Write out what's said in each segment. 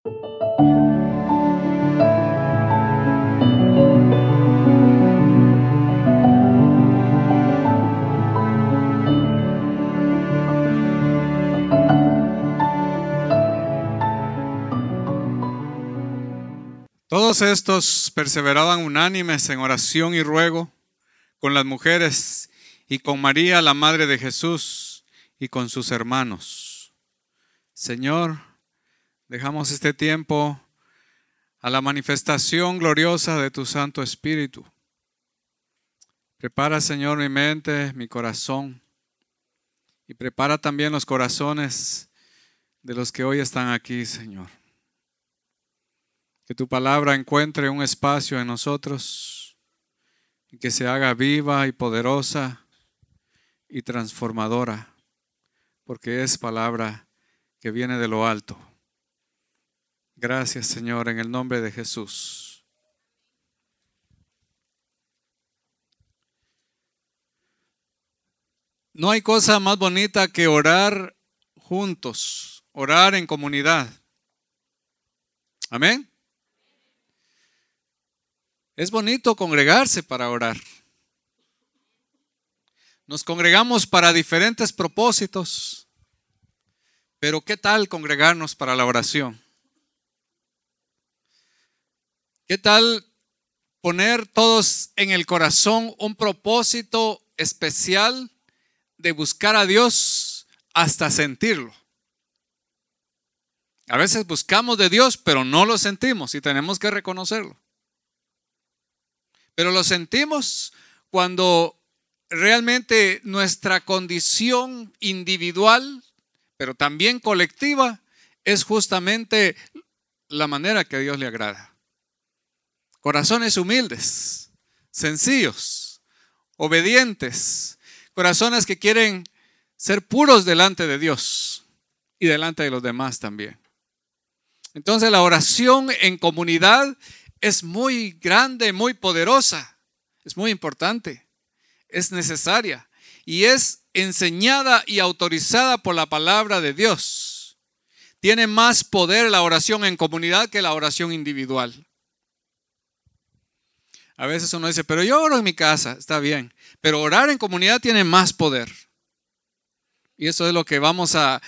Todos estos perseveraban unánimes en oración y ruego con las mujeres y con María, la madre de Jesús, y con sus hermanos. Señor, dejamos este tiempo a la manifestación gloriosa de tu Santo Espíritu. Prepara, Señor, mi mente, mi corazón, y prepara también los corazones de los que hoy están aquí, Señor. Que tu palabra encuentre un espacio en nosotros y que se haga viva y poderosa y transformadora, porque es palabra que viene de lo alto. Gracias, Señor, en el nombre de Jesús. No hay cosa más bonita que orar juntos, orar en comunidad. Amén. Es bonito congregarse para orar. Nos congregamos para diferentes propósitos, pero ¿qué tal congregarnos para la oración? ¿Qué tal poner todos en el corazón un propósito especial de buscar a Dios hasta sentirlo? A veces buscamos de Dios, pero no lo sentimos y tenemos que reconocerlo. Pero lo sentimos cuando realmente nuestra condición individual, pero también colectiva, es justamente la manera que a Dios le agrada. Corazones humildes, sencillos, obedientes, corazones que quieren ser puros delante de Dios y delante de los demás también. Entonces la oración en comunidad es muy grande, muy poderosa, es muy importante, es necesaria y es enseñada y autorizada por la palabra de Dios. Tiene más poder la oración en comunidad que la oración individual. A veces uno dice, pero yo oro en mi casa, está bien, pero orar en comunidad tiene más poder. Y eso es lo que vamos a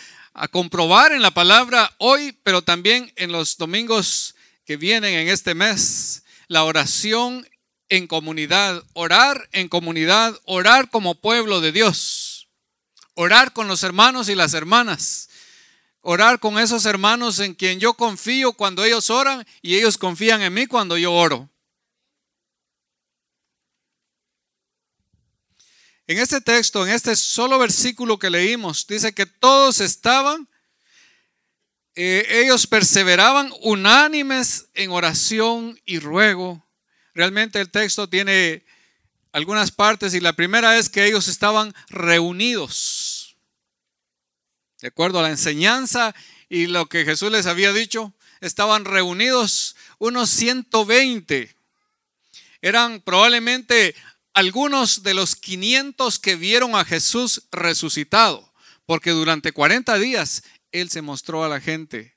comprobar en la palabra hoy, pero también en los domingos que vienen en este mes. La oración en comunidad, orar en comunidad, orar como pueblo de Dios, orar con los hermanos y las hermanas, orar con esos hermanos en quien yo confío cuando ellos oran y ellos confían en mí cuando yo oro. En este texto, en este solo versículo que leímos, dice que todos estaban, ellos perseveraban unánimes en oración y ruego. Realmente el texto tiene algunas partes y la primera es que ellos estaban reunidos. De acuerdo a la enseñanza y lo que Jesús les había dicho, estaban reunidos unos 120. Eran probablemente algunos de los 500 que vieron a Jesús resucitado, porque durante 40 días Él se mostró a la gente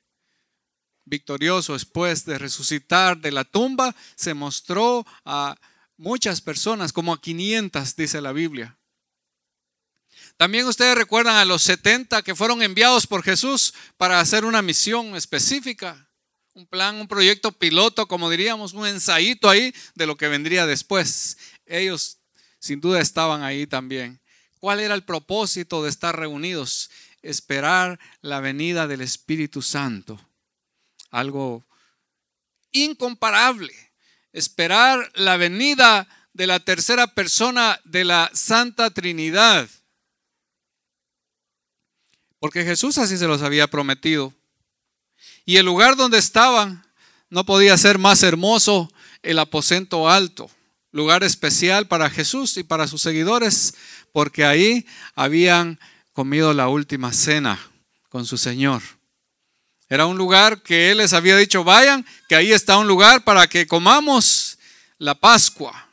victorioso después de resucitar de la tumba. Se mostró a muchas personas, como a 500 dice la Biblia. También ustedes recuerdan a los 70 que fueron enviados por Jesús para hacer una misión específica, un plan, un proyecto piloto, como diríamos, un ensayito ahí de lo que vendría después. Ellos sin duda estaban ahí también. ¿Cuál era el propósito de estar reunidos? Esperar la venida del Espíritu Santo. Algo incomparable. Esperar la venida de la tercera persona de la Santa Trinidad. Porque Jesús así se los había prometido. Y el lugar donde estaban no podía ser más hermoso, el aposento alto. Lugar especial para Jesús y para sus seguidores, porque ahí habían comido la última cena con su Señor. Era un lugar que Él les había dicho, vayan, que ahí está un lugar para que comamos la Pascua.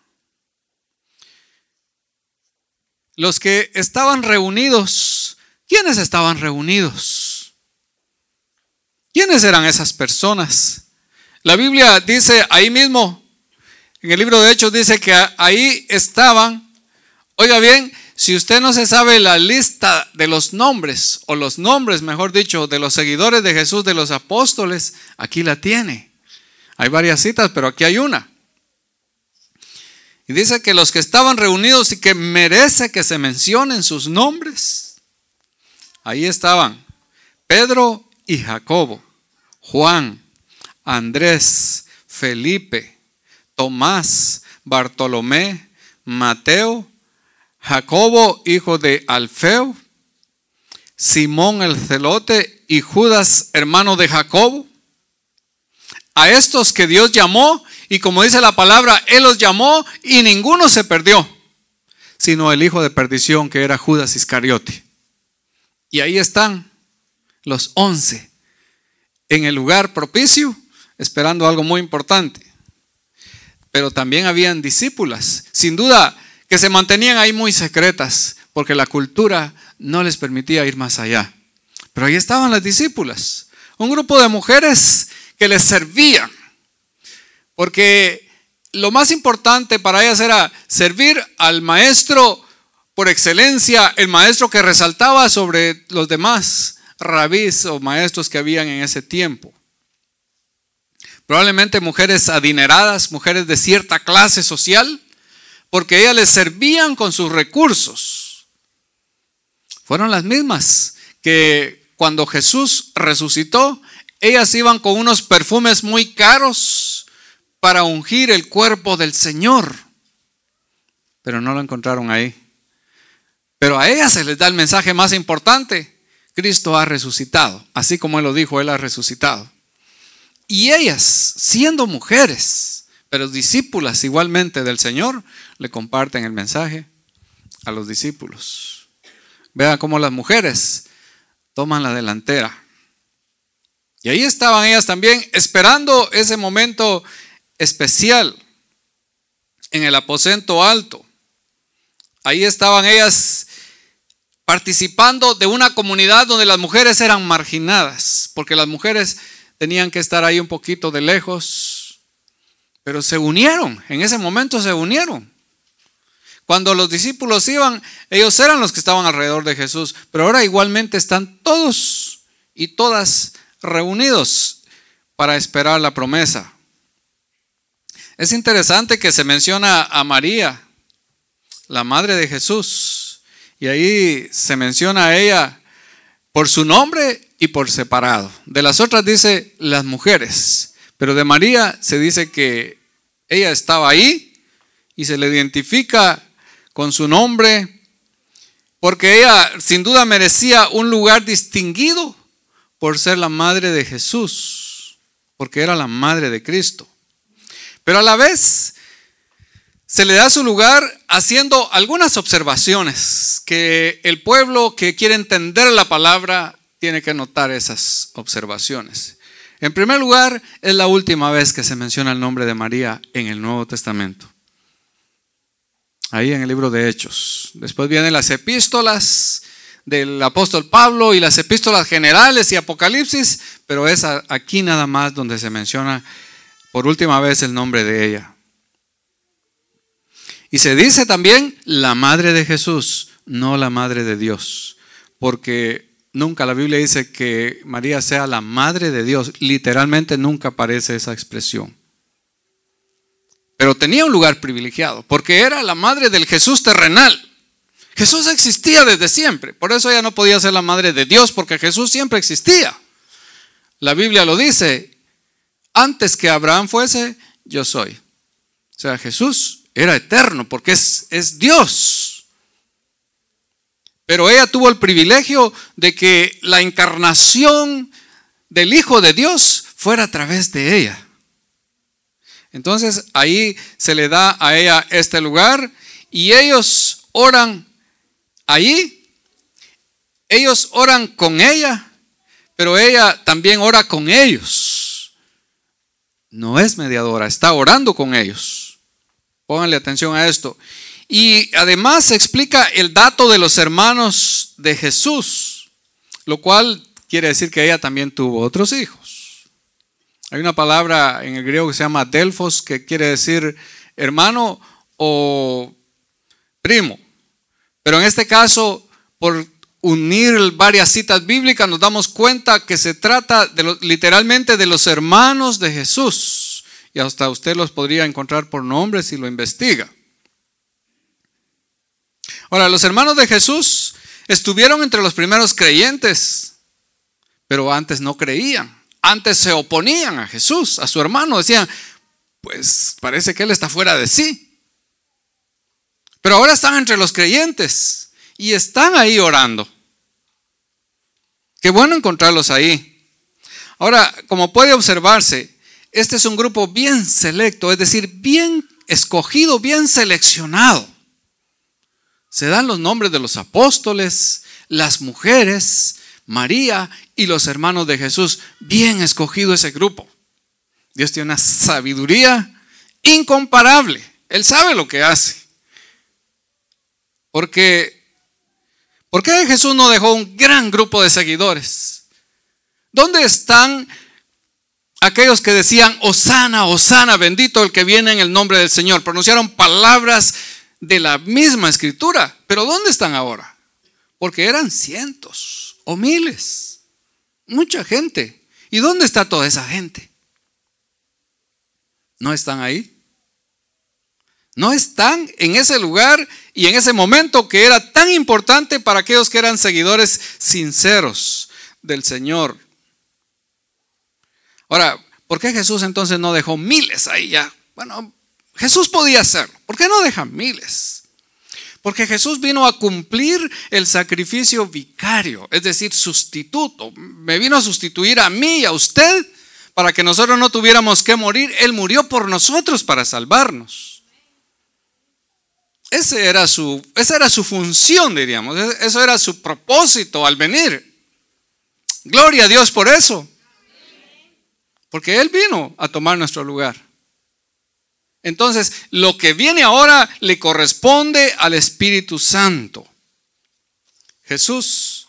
Los que estaban reunidos, ¿quiénes estaban reunidos? ¿Quiénes eran esas personas? La Biblia dice ahí mismo, en el libro de Hechos dice que ahí estaban. Oiga bien, si usted no se sabe la lista de los nombres, o los nombres, mejor dicho, de los seguidores de Jesús, de los apóstoles, aquí la tiene. Hay varias citas, pero aquí hay una. Y dice que los que estaban reunidos y que merece que se mencionen sus nombres, ahí estaban Pedro y Jacobo, Juan, Andrés, Felipe, Tomás, Bartolomé, Mateo, Jacobo, hijo de Alfeo, Simón el celote y Judas, hermano de Jacobo. A estos que Dios llamó, y como dice la palabra, Él los llamó y ninguno se perdió, sino el hijo de perdición, que era Judas Iscariote. Y ahí están los 11 en el lugar propicio, esperando algo muy importante. Pero también habían discípulas, sin duda, que se mantenían ahí muy secretas, porque la cultura no les permitía ir más allá. Pero ahí estaban las discípulas, un grupo de mujeres que les servían, porque lo más importante para ellas era servir al maestro por excelencia, el maestro que resaltaba sobre los demás rabís o maestros que habían en ese tiempo. Probablemente mujeres adineradas, mujeres de cierta clase social, porque ellas les servían con sus recursos. Fueron las mismas que cuando Jesús resucitó, ellas iban con unos perfumes muy caros para ungir el cuerpo del Señor. Pero no lo encontraron ahí. Pero a ellas se les da el mensaje más importante: Cristo ha resucitado. Así como Él lo dijo, Él ha resucitado. Y ellas, siendo mujeres, pero discípulas igualmente del Señor, le comparten el mensaje a los discípulos. Vean cómo las mujeres toman la delantera. Y ahí estaban ellas también esperando ese momento especial en el aposento alto. Ahí estaban ellas participando de una comunidad donde las mujeres eran marginadas, porque las mujeres tenían que estar ahí un poquito de lejos, pero se unieron, en ese momento se unieron. Cuando los discípulos iban, ellos eran los que estaban alrededor de Jesús, pero ahora igualmente están todos y todas reunidos para esperar la promesa. Es interesante que se menciona a María, la madre de Jesús, y ahí se menciona a ella por su nombre y por separado. De las otras dice las mujeres, pero de María se dice que ella estaba ahí y se le identifica con su nombre, porque ella sin duda merecía un lugar distinguido por ser la madre de Jesús, porque era la madre de Cristo. Pero a la vez se le da su lugar haciendo algunas observaciones que el pueblo que quiere entender la palabra tiene que notar esas observaciones. En primer lugar, es la última vez que se menciona el nombre de María en el Nuevo Testamento. Ahí en el libro de Hechos. Después vienen las epístolas del apóstol Pablo y las epístolas generales y Apocalipsis, pero es aquí nada más donde se menciona por última vez el nombre de ella. Y se dice también la madre de Jesús, no la madre de Dios, porque nunca la Biblia dice que María sea la madre de Dios. Literalmente nunca aparece esa expresión. Pero tenía un lugar privilegiado, porque era la madre del Jesús terrenal. Jesús existía desde siempre, por eso ella no podía ser la madre de Dios, porque Jesús siempre existía. La Biblia lo dice: antes que Abraham fuese, yo soy. O sea, Jesús era eterno porque es Dios. Pero ella tuvo el privilegio de que la encarnación del Hijo de Dios fuera a través de ella. Entonces ahí se le da a ella este lugar y ellos oran ahí. Ellos oran con ella, pero ella también ora con ellos. No es mediadora, está orando con ellos. Pónganle atención a esto. Y además se explica el dato de los hermanos de Jesús, lo cual quiere decir que ella también tuvo otros hijos. Hay una palabra en el griego que se llama Delfos, que quiere decir hermano o primo. Pero en este caso, por unir varias citas bíblicas, nos damos cuenta que se trata literalmente de los hermanos de Jesús. Y hasta usted los podría encontrar por nombre si lo investiga. Ahora, los hermanos de Jesús estuvieron entre los primeros creyentes, pero antes no creían. Antes se oponían a Jesús, a su hermano. Decían, pues parece que él está fuera de sí. Pero ahora están entre los creyentes y están ahí orando. Qué bueno encontrarlos ahí. Ahora, como puede observarse, este es un grupo bien selecto, es decir, bien escogido, bien seleccionado. Se dan los nombres de los apóstoles, las mujeres, María y los hermanos de Jesús. Bien escogido ese grupo. Dios tiene una sabiduría incomparable. Él sabe lo que hace. ¿Por qué Jesús no dejó un gran grupo de seguidores? ¿Dónde están aquellos que decían, Hosana, Hosana, bendito el que viene en el nombre del Señor? Pronunciaron palabras de la misma escritura. Pero ¿dónde están ahora? Porque eran cientos o miles. Mucha gente. ¿Y dónde está toda esa gente? ¿No están ahí? No están en ese lugar y en ese momento que era tan importante para aquellos que eran seguidores sinceros del Señor. Ahora, ¿por qué Jesús entonces no dejó miles ahí ya? Bueno, Jesús podía hacerlo. ¿Por qué no deja miles? Porque Jesús vino a cumplir el sacrificio vicario, es decir, sustituto. Me vino a sustituir a mí y a usted para que nosotros no tuviéramos que morir. Él murió por nosotros para salvarnos. Esa era su función, diríamos. Eso era su propósito al venir. Gloria a Dios por eso. Porque Él vino a tomar nuestro lugar. Entonces, lo que viene ahora le corresponde al Espíritu Santo. Jesús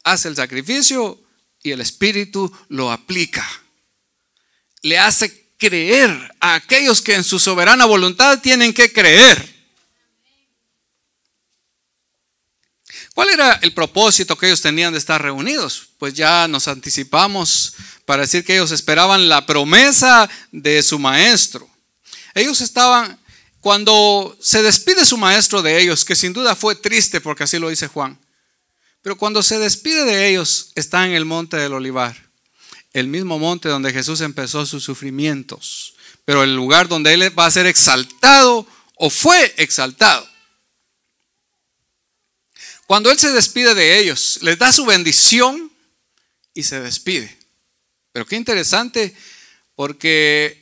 hace el sacrificio y el Espíritu lo aplica. Le hace creer a aquellos que en su soberana voluntad tienen que creer. ¿Cuál era el propósito que ellos tenían de estar reunidos? Pues ya nos anticipamos para decir que ellos esperaban la promesa de su maestro. Ellos estaban, cuando se despide su maestro de ellos, que sin duda fue triste porque así lo dice Juan, pero cuando se despide de ellos, está en el monte del Olivar, el mismo monte donde Jesús empezó sus sufrimientos, pero el lugar donde Él va a ser exaltado o fue exaltado. Cuando Él se despide de ellos, les da su bendición y se despide. Pero qué interesante, porque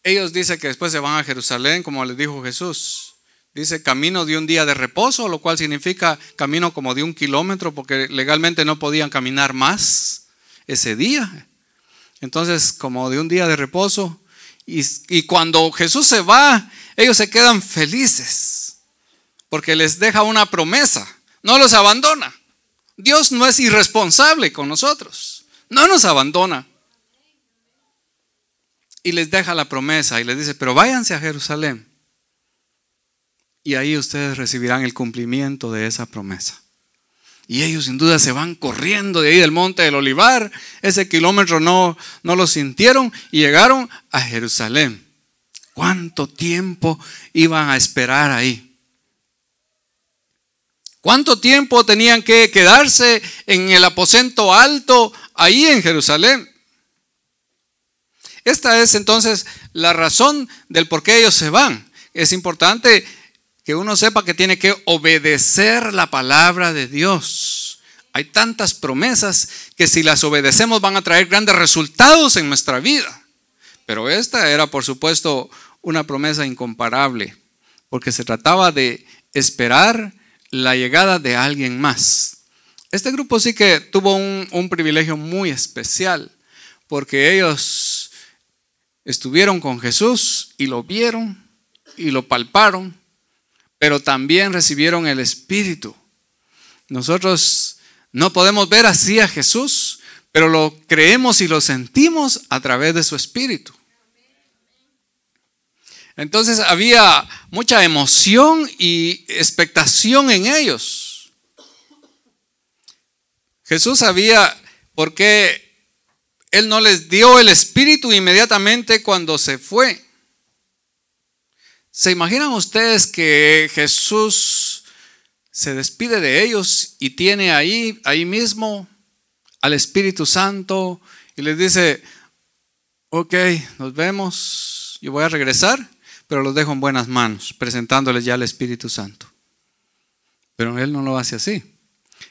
ellos dicen que después se van a Jerusalén, como les dijo Jesús. Dice camino de un día de reposo, lo cual significa camino como de 1 kilómetro, porque legalmente no podían caminar más ese día. Entonces, como de un día de reposo. Y cuando Jesús se va, ellos se quedan felices, porque les deja una promesa. No los abandona. Dios no es irresponsable con nosotros. No nos abandona. Y les deja la promesa y les dice, pero váyanse a Jerusalén. Y ahí ustedes recibirán el cumplimiento de esa promesa. Y ellos sin duda se van corriendo de ahí del monte del Olivar. Ese kilómetro no lo sintieron y llegaron a Jerusalén. ¿Cuánto tiempo iban a esperar ahí? ¿Cuánto tiempo tenían que quedarse en el aposento alto ahí en Jerusalén? Esta es entonces la razón del por qué ellos se van. Es importante que uno sepa que tiene que obedecer la palabra de Dios. Hay tantas promesas que si las obedecemos van a traer grandes resultados en nuestra vida. Pero esta era, por supuesto, una promesa incomparable, porque se trataba de esperar la llegada de alguien más. Este grupo sí que tuvo un privilegio muy especial, porque ellos estuvieron con Jesús y lo vieron y lo palparon, pero también recibieron el Espíritu. Nosotros No podemos ver así a Jesús, pero lo creemos y lo sentimos a través de su Espíritu. Entonces había mucha emoción y expectación en ellos. Jesús sabía por qué Él no les dio el Espíritu inmediatamente cuando se fue. ¿Se imaginan ustedes que Jesús se despide de ellos y tiene ahí mismo al Espíritu Santo y les dice: ok, nos vemos, yo voy a regresar, pero los dejo en buenas manos, presentándoles ya al Espíritu Santo? Pero Él no lo hace así,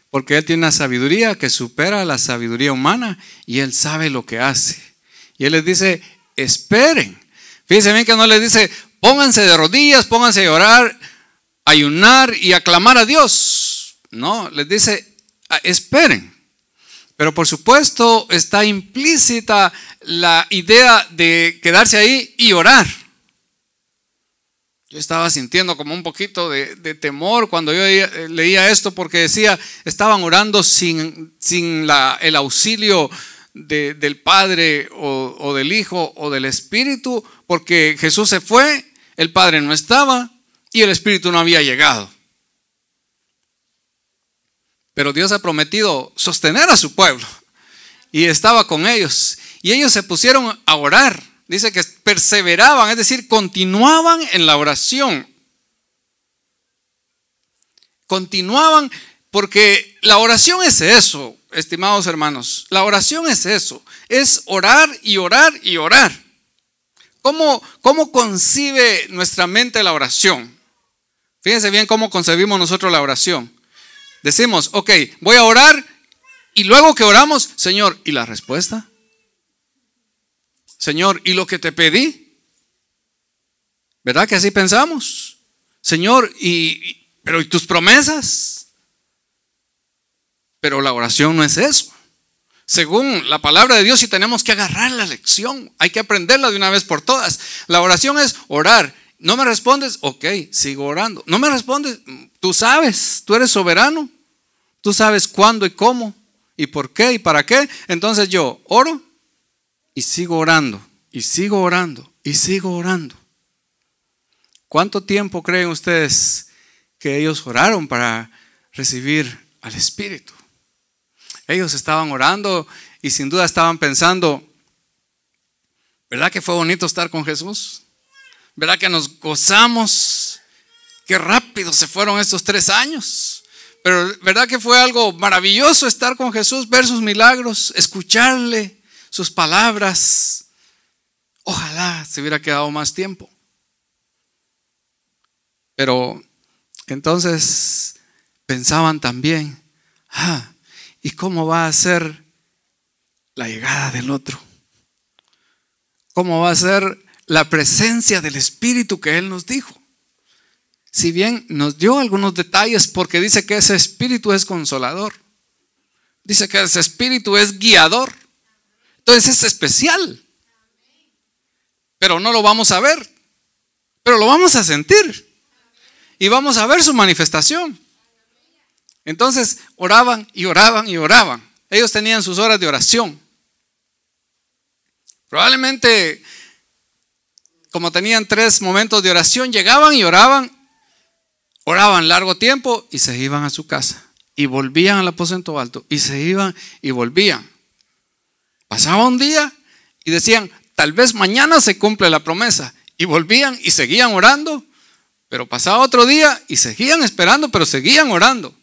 porque Él tiene una sabiduría que supera la sabiduría humana y Él sabe lo que hace. Y Él les dice: esperen. Fíjense bien que no les dice: pónganse de rodillas, pónganse a orar, ayunar y aclamar a Dios. No, les dice: esperen. Pero por supuesto está implícita la idea de quedarse ahí y orar. Yo estaba sintiendo como un poquito de temor cuando yo leía esto, porque decía, estaban orando sin el auxilio del Padre o del Hijo o del Espíritu, porque Jesús se fue, el Padre no estaba y el Espíritu no había llegado. Pero Dios ha prometido sostener a su pueblo y estaba con ellos. Y ellos se pusieron a orar. Dice que perseveraban, es decir, continuaban en la oración. Continuaban, porque la oración es eso, estimados hermanos. La oración es eso, es orar y orar y orar. ¿Cómo concibe nuestra mente la oración? Fíjense bien cómo concebimos nosotros la oración. Decimos: ok, voy a orar, y luego que oramos: Señor, ¿y la respuesta? Señor, ¿y lo que te pedí? ¿Verdad que así pensamos? Señor, pero ¿y tus promesas? Pero la oración no es eso. Según la palabra de Dios, sí tenemos que agarrar la lección. Hay que aprenderla de una vez por todas. La oración es orar. ¿No me respondes? Ok, sigo orando. ¿No me respondes? Tú sabes, tú eres soberano. Tú sabes cuándo y cómo y por qué y para qué. Entonces yo oro y sigo orando, y sigo orando, y sigo orando. ¿Cuánto tiempo creen ustedes que ellos oraron para recibir al Espíritu? Ellos estaban orando y sin duda estaban pensando: ¿verdad que fue bonito estar con Jesús? ¿Verdad que nos gozamos? Qué rápido se fueron estos 3 años. Pero ¿verdad que fue algo maravilloso estar con Jesús, ver sus milagros, escucharle, sus palabras? Ojalá se hubiera quedado más tiempo. Pero entonces pensaban también: ¿y cómo va a ser la llegada del otro? ¿Cómo va a ser la presencia del Espíritu que Él nos dijo? Si bien nos dio algunos detalles, porque dice que ese Espíritu es consolador, dice que ese Espíritu es guiador, entonces es especial. Pero no lo vamos a ver, pero lo vamos a sentir y vamos a ver su manifestación. Entonces oraban y oraban y oraban. Ellos tenían sus horas de oración. Probablemente, como tenían 3 momentos de oración, llegaban y oraban largo tiempo y se iban a su casa y volvían al aposento alto y se iban y volvían. Pasaba un día y decían: tal vez mañana se cumple la promesa, y volvían y seguían orando. Pero pasaba otro día y seguían esperando, pero seguían orando.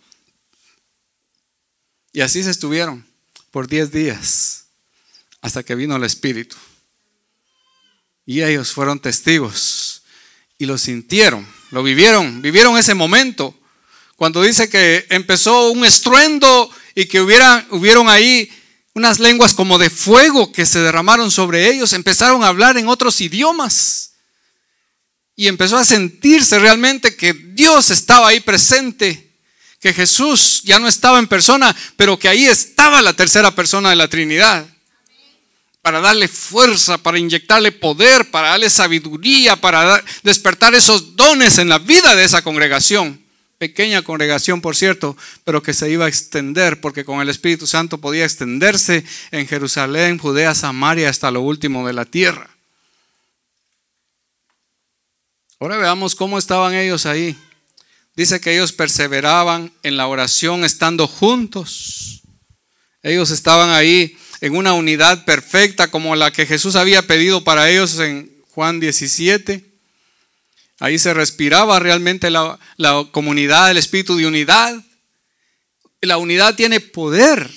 Y así se estuvieron por 10 días hasta que vino el Espíritu. Y ellos fueron testigos y lo sintieron, lo vivieron ese momento. Cuando dice que empezó un estruendo y que hubieron ahí unas lenguas como de fuego que se derramaron sobre ellos, empezaron a hablar en otros idiomas. Y empezó a sentirse realmente que Dios estaba ahí presente, que Jesús ya no estaba en persona, pero que ahí estaba la tercera persona de la Trinidad, para darle fuerza, para inyectarle poder, para darle sabiduría, para despertar esos dones en la vida de esa congregación. Pequeña congregación, por cierto, pero que se iba a extender, porque con el Espíritu Santo podía extenderse en Jerusalén, Judea, Samaria, hasta lo último de la tierra. Ahora veamos cómo estaban ellos ahí. Dice que ellos perseveraban en la oración estando juntos. Ellos estaban ahí en una unidad perfecta como la que Jesús había pedido para ellos en Juan 17. Ahí se respiraba realmente la comunidad, el espíritu de unidad. La unidad tiene poder.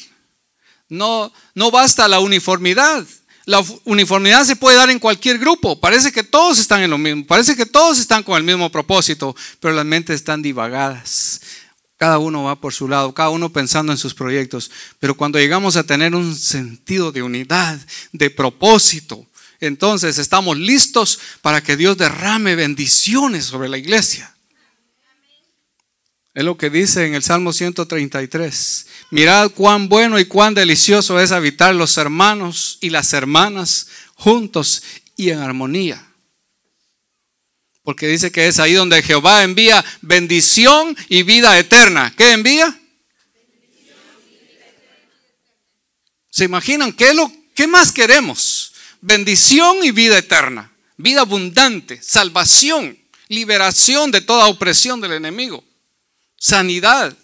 No basta la uniformidad. La uniformidad se puede dar en cualquier grupo. Parece que todos están en lo mismo. Parece que todos están con el mismo propósito. Pero las mentes están divagadas. Cada uno va por su lado. Cada uno pensando en sus proyectos. Pero cuando llegamos a tener un sentido de unidad, de propósito, entonces estamos listos para que Dios derrame bendiciones sobre la iglesia. Es lo que dice en el Salmo 133. Mirad cuán bueno y cuán delicioso es habitar los hermanos y las hermanas juntos y en armonía. Porque dice que es ahí donde Jehová envía bendición y vida eterna. ¿Qué envía? ¿Se imaginan qué más queremos? Bendición y vida eterna, vida abundante, salvación, liberación de toda opresión del enemigo, sanidad.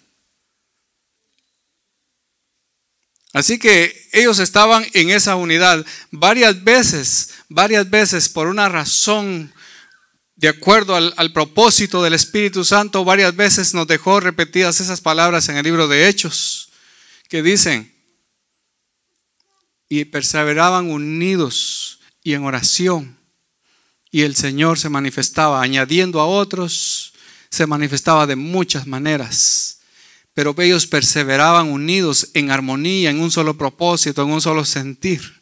Así que ellos estaban en esa unidad varias veces por una razón, de acuerdo al propósito del Espíritu Santo. Varias veces nos dejó repetidas esas palabras en el libro de Hechos, que dicen: y perseveraban unidos y en oración, y el Señor se manifestaba, añadiendo a otros, se manifestaba de muchas maneras. Pero ellos perseveraban unidos en armonía, en un solo propósito, en un solo sentir.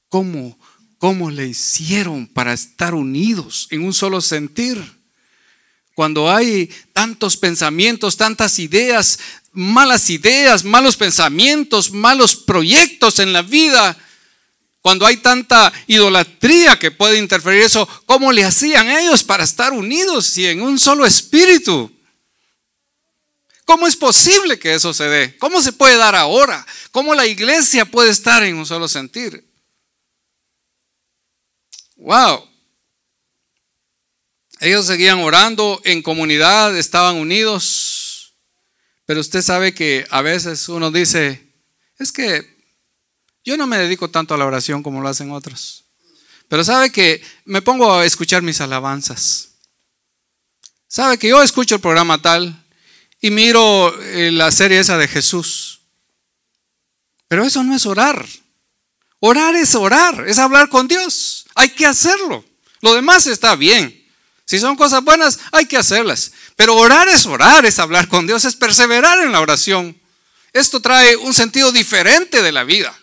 ¿Cómo le hicieron para estar unidos en un solo sentir? Cuando hay tantos pensamientos, tantas ideas, malos pensamientos, malos proyectos en la vida, cuando hay tanta idolatría que puede interferir eso, ¿cómo le hacían ellos para estar unidos y en un solo espíritu? ¿Cómo es posible que eso se dé? ¿Cómo se puede dar ahora? ¿Cómo la iglesia puede estar en un solo sentir? ¡Wow! Ellos seguían orando en comunidad, estaban unidos. Pero usted sabe que a veces uno dice: es que yo no me dedico tanto a la oración como lo hacen otros. Pero sabe que me pongo a escuchar mis alabanzas. Sabe que yo escucho el programa tal y miro la serie esa de Jesús. Pero eso no es orar. Orar, es hablar con Dios. Hay que hacerlo. Lo demás está bien. Si son cosas buenas, hay que hacerlas. Pero orar, es hablar con Dios, es perseverar en la oración. Esto trae un sentido diferente de la vida.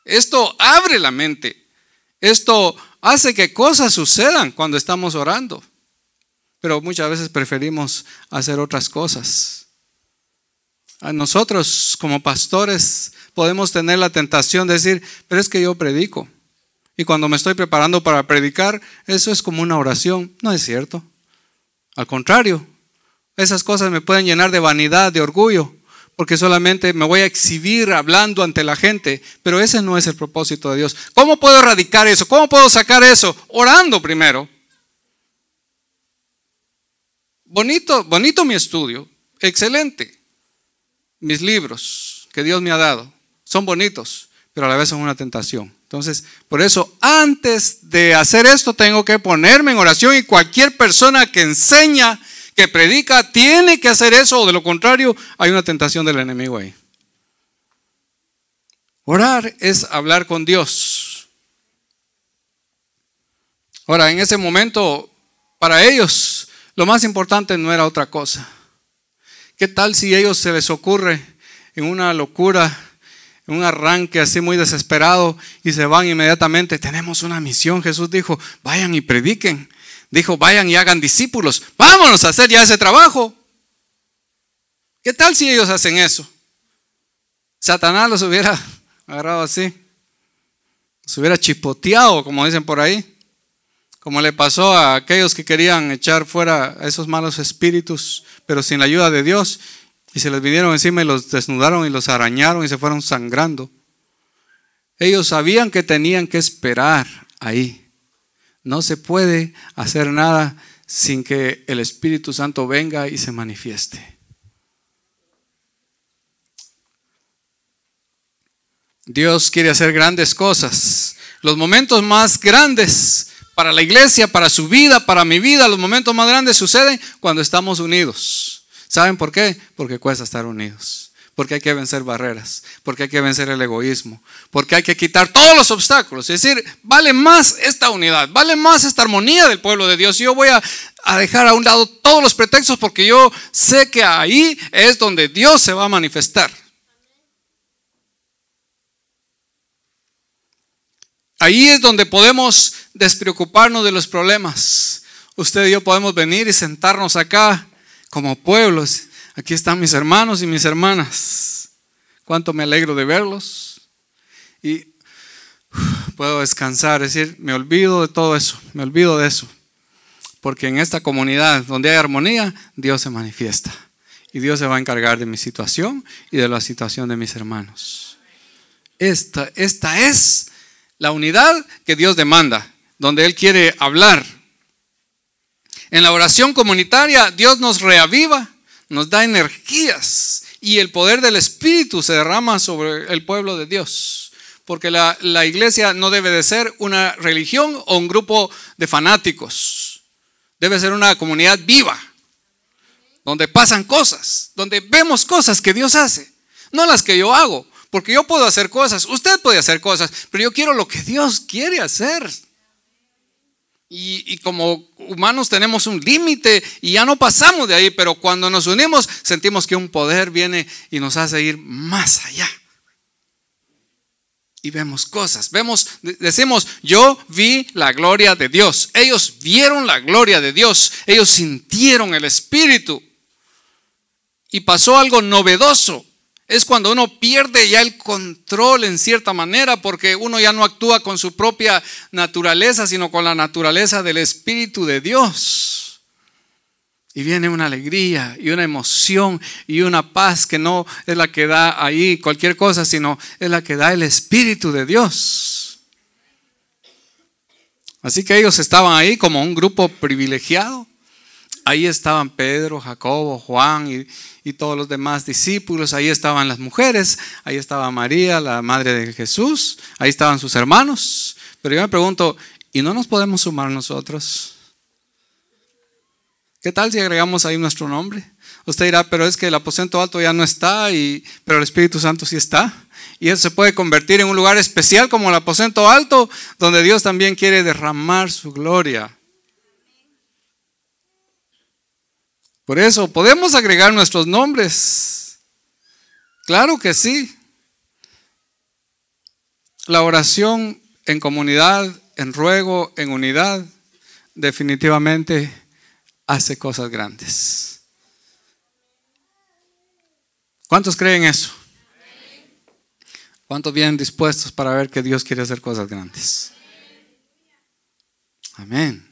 Esto abre la mente. Esto hace que cosas sucedan cuando estamos orando. Pero muchas veces preferimos hacer otras cosas. A nosotros como pastores podemos tener la tentación de decir: pero es que yo predico. Y cuando me estoy preparando para predicar, eso es como una oración. No es cierto. Al contrario, esas cosas me pueden llenar de vanidad, de orgullo, porque solamente me voy a exhibir hablando ante la gente. Pero ese no es el propósito de Dios. ¿Cómo puedo erradicar eso? ¿Cómo puedo sacar eso? Orando primero. Bonito mi estudio, excelente. Mis libros que Dios me ha dado son bonitos, pero a la vez son una tentación. Entonces, por eso, antes de hacer esto, tengo que ponerme en oración, y cualquier persona que enseña, que predica, tiene que hacer eso, o de lo contrario, hay una tentación del enemigo ahí. Orar es hablar con Dios. Ahora, en ese momento, para ellos, lo más importante no era otra cosa. ¿Qué tal si a ellos se les ocurre en una locura, en un arranque así muy desesperado, y se van inmediatamente? Tenemos una misión. Jesús dijo: vayan y prediquen. Dijo: vayan y hagan discípulos. Vámonos a hacer ya ese trabajo. ¿Qué tal si ellos hacen eso? Satanás los hubiera agarrado así, los hubiera chipoteado, como dicen por ahí, como le pasó a aquellos que querían echar fuera a esos malos espíritus, pero sin la ayuda de Dios, y se les vinieron encima y los desnudaron y los arañaron y se fueron sangrando. Ellos sabían que tenían que esperar ahí. No se puede hacer nada sin que el Espíritu Santo venga y se manifieste. Dios quiere hacer grandes cosas. Los momentos más grandes para la iglesia, para su vida, para mi vida, los momentos más grandes suceden cuando estamos unidos. ¿Saben por qué? Porque cuesta estar unidos. Porque hay que vencer barreras, porque hay que vencer el egoísmo, porque hay que quitar todos los obstáculos. Es decir, vale más esta unidad, vale más esta armonía del pueblo de Dios. Yo voy a dejar a un lado todos los pretextos porque yo sé que ahí es donde Dios se va a manifestar. Ahí es donde podemos despreocuparnos de los problemas. Usted y yo podemos venir y sentarnos acá como pueblos. Aquí están mis hermanos y mis hermanas. Cuánto me alegro de verlos. Y puedo descansar, es decir, me olvido de todo eso, me olvido de eso. Porque en esta comunidad donde hay armonía, Dios se manifiesta. Y Dios se va a encargar de mi situación y de la situación de mis hermanos. Esta es la unidad que Dios demanda, donde Él quiere hablar. En la oración comunitaria, Dios nos reaviva, nos da energías y el poder del Espíritu se derrama sobre el pueblo de Dios. Porque la iglesia no debe de ser una religión o un grupo de fanáticos. Debe ser una comunidad viva, donde pasan cosas, donde vemos cosas que Dios hace, no las que yo hago. Porque yo puedo hacer cosas, usted puede hacer cosas, pero yo quiero lo que Dios quiere hacer. Y como humanos tenemos un límite y ya no pasamos de ahí, pero cuando nos unimos sentimos que un poder viene y nos hace ir más allá. Y vemos cosas, decimos, yo vi la gloria de Dios. Ellos vieron la gloria de Dios, ellos sintieron el Espíritu. Y pasó algo novedoso. Es cuando uno pierde ya el control en cierta manera, porque uno ya no actúa con su propia naturaleza, sino con la naturaleza del Espíritu de Dios. Y viene una alegría y una emoción y una paz que no es la que da ahí cualquier cosa, sino es la que da el Espíritu de Dios. Así que ellos estaban ahí como un grupo privilegiado. Ahí estaban Pedro, Jacobo, Juan y todos los demás discípulos. Ahí estaban las mujeres, ahí estaba María, la madre de Jesús. Ahí estaban sus hermanos. Pero yo me pregunto, ¿y no nos podemos sumar nosotros? ¿Qué tal si agregamos ahí nuestro nombre? Usted dirá, pero es que el aposento alto ya no está, pero el Espíritu Santo sí está. Y eso se puede convertir en un lugar especial como el aposento alto, donde Dios también quiere derramar su gloria. Por eso, ¿podemos agregar nuestros nombres? Claro que sí. La oración en comunidad, en ruego, en unidad, definitivamente hace cosas grandes. ¿Cuántos creen eso? ¿Cuántos vienen dispuestos para ver que Dios quiere hacer cosas grandes? Amén.